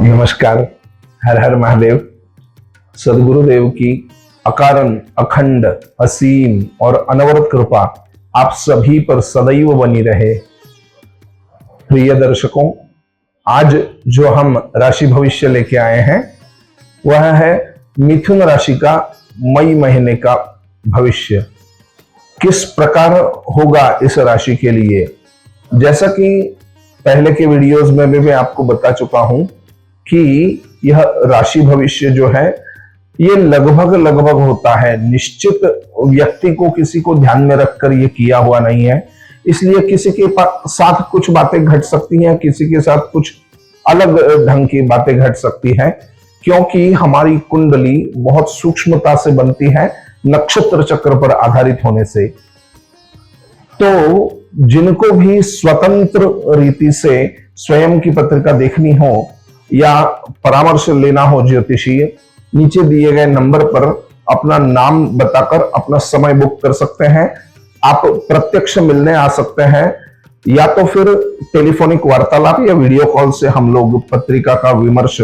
नमस्कार। हर हर महादेव। सदगुरुदेव की अकारण अखंड असीम और अनवरत कृपा आप सभी पर सदैव बनी रहे। प्रिय दर्शकों, आज जो हम राशि भविष्य लेके आए हैं वह है मिथुन राशि का मई महीने का भविष्य। किस प्रकार होगा इस राशि के लिए। जैसा कि पहले के वीडियोस में भी मैं आपको बता चुका हूं कि यह राशि भविष्य जो है ये लगभग होता है, निश्चित व्यक्ति को किसी को ध्यान में रखकर ये किया हुआ नहीं है। इसलिए किसी के साथ कुछ बातें घट सकती हैं, किसी के साथ कुछ अलग ढंग की बातें घट सकती हैं, क्योंकि हमारी कुंडली बहुत सूक्ष्मता से बनती है, नक्षत्र चक्र पर आधारित होने से। तो जिनको भी स्वतंत्र रीति से स्वयं की पत्रिका देखनी हो या परामर्श लेना हो ज्योतिषीय, नीचे दिए गए नंबर पर अपना नाम बताकर अपना समय बुक कर सकते हैं। आप प्रत्यक्ष मिलने आ सकते हैं या तो फिर टेलीफोनिक वार्तालाप या वीडियो कॉल से हम लोग पत्रिका का विमर्श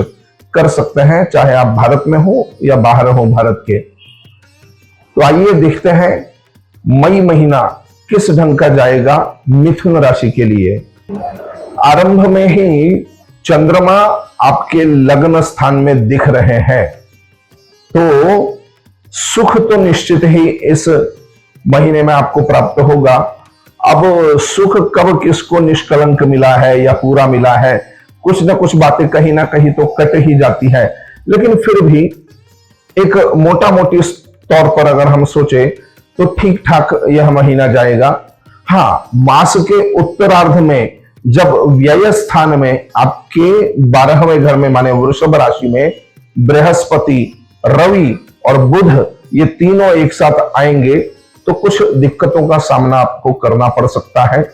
कर सकते हैं, चाहे आप भारत में हो या बाहर हो भारत के। तो आइए देखते हैं मई महीना किस ढंग का जाएगा मिथुन राशि के लिए। आरंभ में ही चंद्रमा आपके लग्न स्थान में दिख रहे हैं, तो सुख तो निश्चित ही इस महीने में आपको प्राप्त होगा। अब सुख कब किसको निष्कलंक मिला है या पूरा मिला है, कुछ ना कुछ बातें कहीं ना कहीं तो कट ही जाती है, लेकिन फिर भी एक मोटा मोटी तौर पर अगर हम सोचे तो ठीक ठाक यह महीना जाएगा। हाँ, मास के उत्तरार्ध में जब व्यय स्थान में आपके 12वें घर में माने वृषभ राशि में बृहस्पति, रवि और बुध ये तीनों एक साथ आएंगे तो कुछ दिक्कतों का सामना आपको करना पड़ सकता है।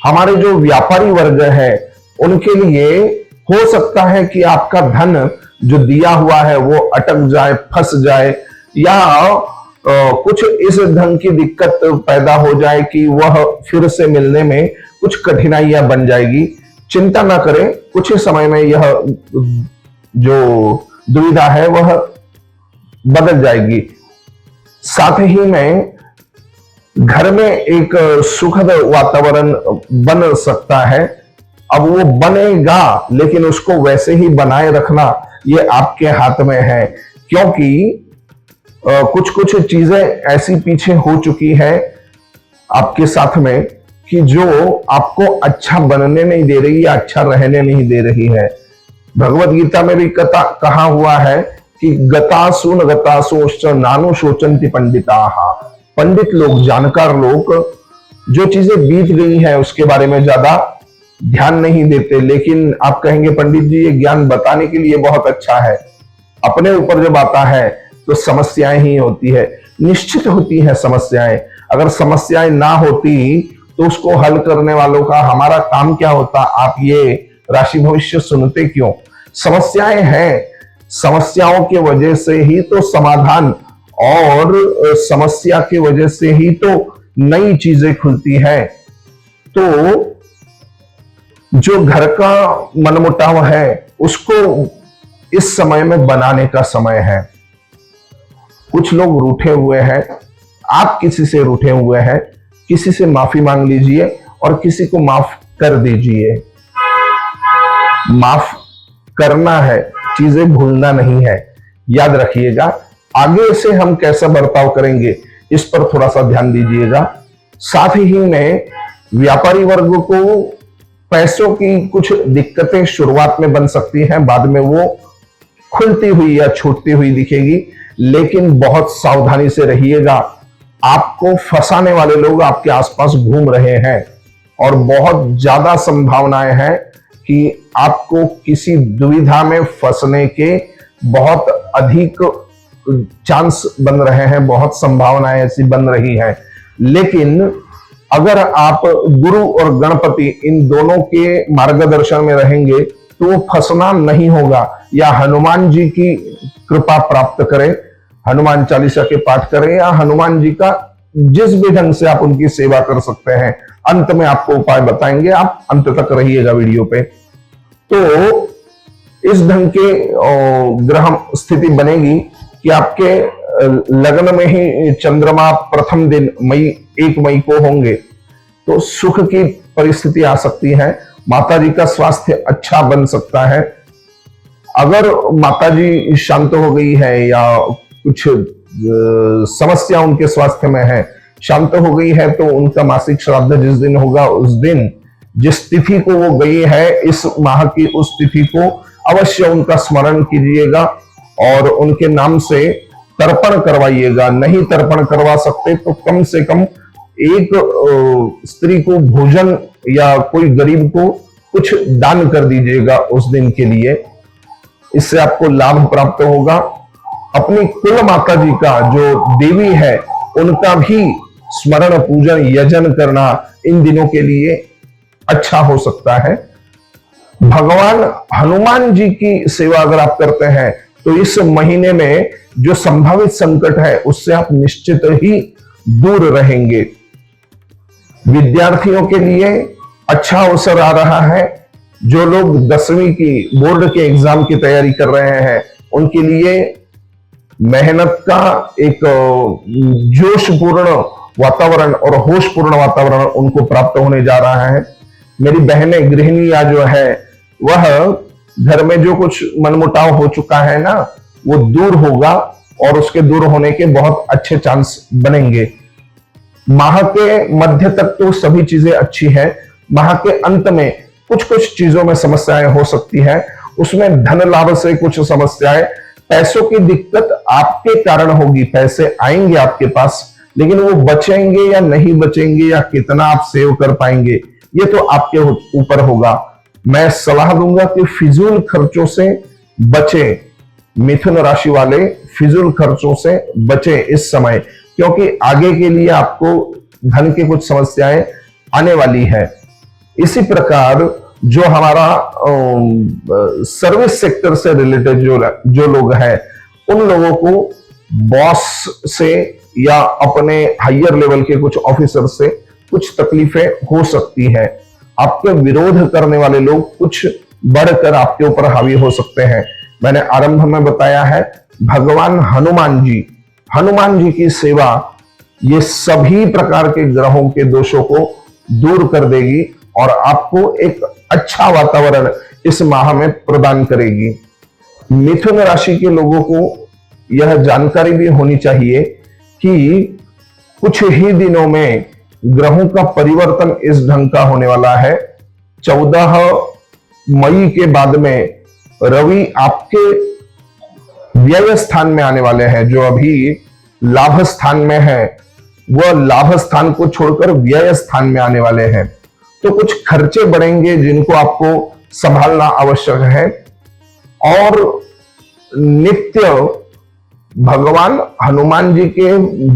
हमारे जो व्यापारी वर्ग है उनके लिए हो सकता है कि आपका धन जो दिया हुआ है वो अटक जाए, फंस जाए, या कुछ इस ढंग की दिक्कत पैदा हो जाए कि वह फिर से मिलने में कुछ कठिनाइयां बन जाएगी। चिंता ना करें, कुछ ही समय में यह जो दुविधा है वह बदल जाएगी। साथ ही में घर में एक सुखद वातावरण बन सकता है। अब वो बनेगा, लेकिन उसको वैसे ही बनाए रखना ये आपके हाथ में है, क्योंकि कुछ चीजें ऐसी पीछे हो चुकी है आपके साथ में कि जो आपको अच्छा बनने नहीं दे रही या अच्छा रहने नहीं दे रही है। भगवत गीता में भी कहा हुआ है कि गतासु न गतासुश्च नानु शोचन्ति पंडिताः। पंडित लोग, जानकार लोग जो चीजें बीत गई हैं उसके बारे में ज्यादा ध्यान नहीं देते। लेकिन आप कहेंगे पंडित जी ये ज्ञान बताने के लिए बहुत अच्छा है, अपने ऊपर जब आता है तो समस्याएं ही होती है। निश्चित होती है समस्याएं। अगर समस्याएं ना होती तो उसको हल करने वालों का हमारा काम क्या होता। आप ये राशि भविष्य सुनते क्यों। समस्याएं हैं, समस्याओं की वजह से ही तो समाधान और समस्या की वजह से ही तो नई चीजें खुलती है। तो जो घर का मनमुटाव है उसको इस समय में बनाने का समय है। कुछ लोग रूठे हुए हैं, आप किसी से रूठे हुए हैं, किसी से माफी मांग लीजिए और किसी को माफ कर दीजिए। माफ करना है, चीजें भूलना नहीं है। याद रखिएगा, आगे से हम कैसा बर्ताव करेंगे इस पर थोड़ा सा ध्यान दीजिएगा। साथ ही में व्यापारी वर्ग को पैसों की कुछ दिक्कतें शुरुआत में बन सकती हैं, बाद में वो खुलती हुई या छूटती हुई दिखेगी, लेकिन बहुत सावधानी से रहिएगा। आपको फंसाने वाले लोग आपके आसपास घूम रहे हैं और बहुत ज्यादा संभावनाएं हैं कि आपको किसी दुविधा में फंसने के बहुत अधिक चांस बन रहे हैं, बहुत संभावनाएं ऐसी बन रही हैं। लेकिन अगर आप गुरु और गणपति इन दोनों के मार्गदर्शन में रहेंगे तो वो फंसना नहीं होगा। या हनुमान जी की कृपा प्राप्त करें, हनुमान चालीसा के पाठ करें, या हनुमान जी का जिस भी ढंग से आप उनकी सेवा कर सकते हैं। अंत में आपको उपाय बताएंगे, आप अंत तक रहिएगा वीडियो पे। तो इस ढंग के ग्रह स्थिति बनेगी कि आपके लग्न में ही चंद्रमा प्रथम दिन 1 मई को होंगे, तो सुख की परिस्थिति आ सकती है। माताजी का स्वास्थ्य अच्छा बन सकता है। अगर माताजी शांत हो गई है या कुछ समस्या उनके स्वास्थ्य में है, शांत हो गई है, तो उनका मासिक श्राद्ध जिस दिन होगा उस दिन जिस तिथि को वो गई है इस माह की, उस तिथि को अवश्य उनका स्मरण कीजिएगा और उनके नाम से तर्पण करवाइएगा। नहीं तर्पण करवा सकते तो कम से कम एक स्त्री को भोजन या कोई गरीब को कुछ दान कर दीजिएगा उस दिन के लिए। इससे आपको लाभ प्राप्त होगा। अपनी कुल माता जी का जो देवी है उनका भी स्मरण पूजन यजन करना इन दिनों के लिए अच्छा हो सकता है। भगवान हनुमान जी की सेवा अगर आप करते हैं तो इस महीने में जो संभावित संकट है उससे आप निश्चित ही दूर रहेंगे। विद्यार्थियों के लिए अच्छा अवसर आ रहा है। जो लोग 10वीं की बोर्ड के एग्जाम की तैयारी कर रहे हैं उनके लिए मेहनत का एक जोशपूर्ण वातावरण और होशपूर्ण वातावरण उनको प्राप्त होने जा रहा है। मेरी बहनें गृहिणियां जो है वह घर में जो कुछ मनमुटाव हो चुका है ना वो दूर होगा और उसके दूर होने के बहुत अच्छे चांस बनेंगे। माह के मध्य तक तो सभी चीजें अच्छी है। माह के अंत में कुछ कुछ चीजों में समस्याएं हो सकती है। उसमें धन लाभ से कुछ समस्याएं, पैसों की दिक्कत आपके कारण होगी। पैसे आएंगे आपके पास लेकिन वो बचेंगे या नहीं बचेंगे या कितना आप सेव कर पाएंगे ये तो आपके ऊपर होगा। मैं सलाह दूंगा कि फिजूल खर्चों से बचे। मिथुन राशि वाले फिजूल खर्चों से बचे इस समय, क्योंकि आगे के लिए आपको धन की कुछ समस्याएं आने वाली है। इसी प्रकार जो हमारा सर्विस सेक्टर से रिलेटेड जो लोग हैं उन लोगों को बॉस से या अपने हायर लेवल के कुछ ऑफिसर से कुछ तकलीफें हो सकती है। आपके विरोध करने वाले लोग कुछ बढ़कर आपके ऊपर हावी हो सकते हैं। मैंने आरंभ में बताया है भगवान हनुमान जी की सेवा ये सभी प्रकार के ग्रहों के दोषों को दूर कर देगी और आपको एक अच्छा वातावरण इस माह में प्रदान करेगी। मिथुन राशि के लोगों को यह जानकारी भी होनी चाहिए कि कुछ ही दिनों में ग्रहों का परिवर्तन इस ढंग का होने वाला है। 14 मई के बाद में रवि आपके व्यय स्थान में आने वाले हैं। जो अभी लाभ स्थान में है वह लाभ स्थान को छोड़कर व्यय स्थान में आने वाले हैं, तो कुछ खर्चे बढ़ेंगे जिनको आपको संभालना आवश्यक है। और नित्य भगवान हनुमान जी के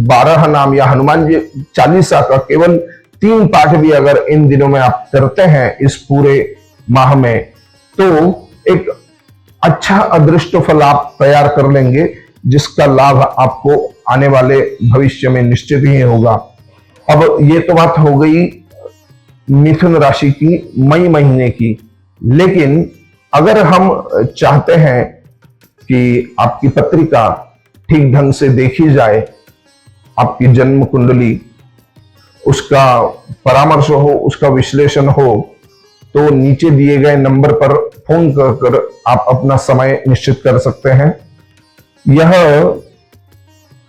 12 नाम या हनुमान जी चालीसा का केवल 3 पाठ भी अगर इन दिनों में आप करते हैं इस पूरे माह में तो एक अच्छा अदृष्ट फल आप तैयार कर लेंगे, जिसका लाभ आपको आने वाले भविष्य में निश्चित ही होगा। अब ये तो बात हो गई मिथुन राशि की मई महीने की, लेकिन अगर हम चाहते हैं कि आपकी पत्रिका ठीक ढंग से देखी जाए, आपकी जन्म कुंडली, उसका परामर्श हो, उसका विश्लेषण हो, तो नीचे दिए गए नंबर पर फोन कर आप अपना समय निश्चित कर सकते हैं। यह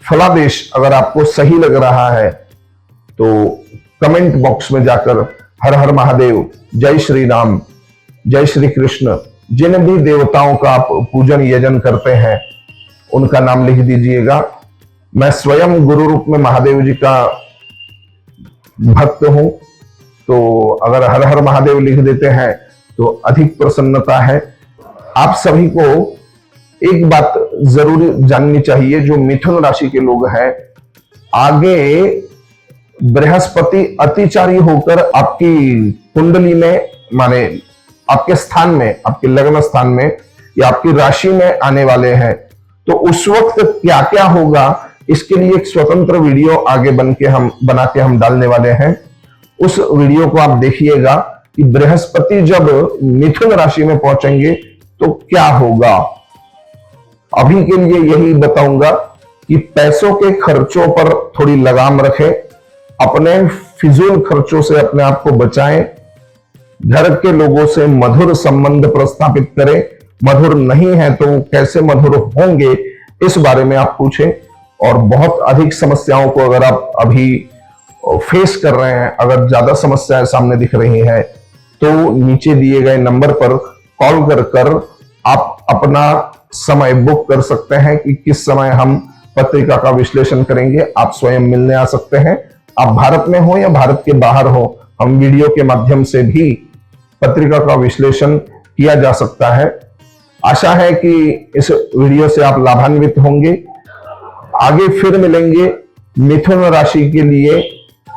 फलादेश अगर आपको सही लग रहा है तो कमेंट बॉक्स में जाकर हर हर महादेव, जय श्री राम, जय श्री कृष्ण, जिन भी देवताओं का आप पूजन यजन करते हैं उनका नाम लिख दीजिएगा। मैं स्वयं गुरु रूप में महादेव जी का भक्त हूं, तो अगर हर हर महादेव लिख देते हैं तो अधिक प्रसन्नता है। आप सभी को एक बात जरूर जाननी चाहिए, जो मिथुन राशि के लोग हैं, आगे बृहस्पति अतिचारी होकर आपकी कुंडली में, माने आपके स्थान में, आपके लग्न स्थान में या आपकी राशि में आने वाले हैं, तो उस वक्त क्या क्या होगा इसके लिए एक स्वतंत्र वीडियो आगे बना के हम डालने वाले हैं। उस वीडियो को आप देखिएगा कि बृहस्पति जब मिथुन राशि में पहुंचेंगे तो क्या होगा। अभी के लिए यही बताऊंगा कि पैसों के खर्चों पर थोड़ी लगाम रखें, अपने फिजूल खर्चों से अपने आप को बचाएं, घर के लोगों से मधुर संबंध प्रस्थापित करें, मधुर नहीं है तो कैसे मधुर होंगे इस बारे में आप पूछें। और बहुत अधिक समस्याओं को अगर आप अभी फेस कर रहे हैं, अगर ज्यादा समस्याएं सामने दिख रही हैं, तो नीचे दिए गए नंबर पर कॉल कर आप अपना समय बुक कर सकते हैं कि किस समय हम पत्रिका का विश्लेषण करेंगे। आप स्वयं मिलने आ सकते हैं। आप भारत में हो या भारत के बाहर हो, हम वीडियो के माध्यम से भी पत्रिका का विश्लेषण किया जा सकता है। आशा है कि इस वीडियो से आप लाभान्वित होंगे। आगे फिर मिलेंगे मिथुन राशि के लिए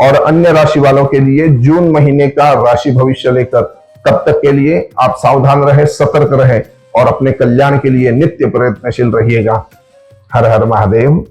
और अन्य राशि वालों के लिए जून महीने का राशि भविष्य लेकर। तब तक के लिए आप सावधान रहे, सतर्क रहे और अपने कल्याण के लिए नित्य प्रयत्नशील रहिएगा। हर हर महादेव।